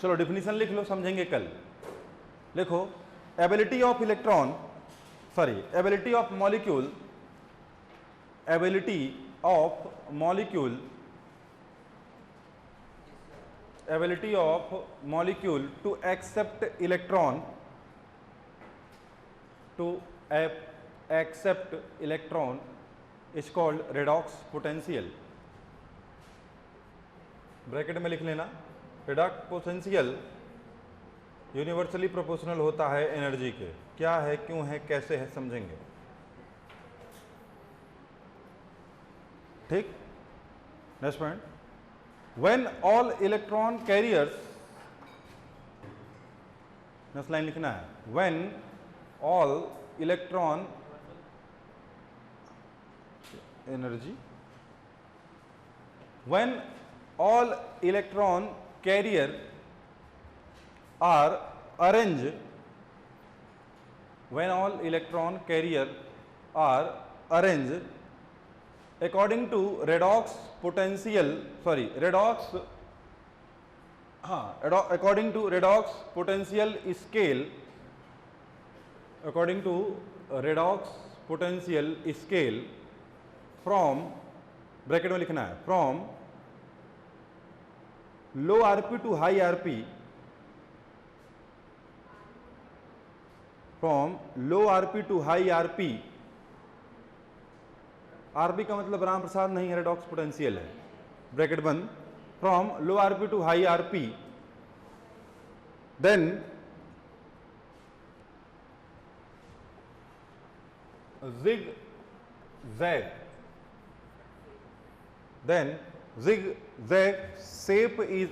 चलो डिफिनीशन लिख लो, समझेंगे कल। लिखो, ability of electron, sorry, ability of molecule, ability of molecule, ability of molecule to accept electron, to accept electron is called redox potential. Bracket में लिख लेना, रेडॉक्स पोटेंशियल यूनिवर्सली प्रोपोर्शनल होता है एनर्जी के। क्या है, क्यों है, कैसे है, समझेंगे। ठीक। Next point, when all electron carriers, next line लिखना है, when all electron energy, when all electron carrier are arranged, when all electron carrier are arranged according to redox potential, sorry, redox, according to redox potential scale, according to redox potential scale from, bracket में लिखना है, from low RP to high RP, from low RP to high RP, RP का मतलब राम प्रसाद नहीं है, redox potential है, bracket बंद, from low RP to high RP, then zigzag, then zigzag shape is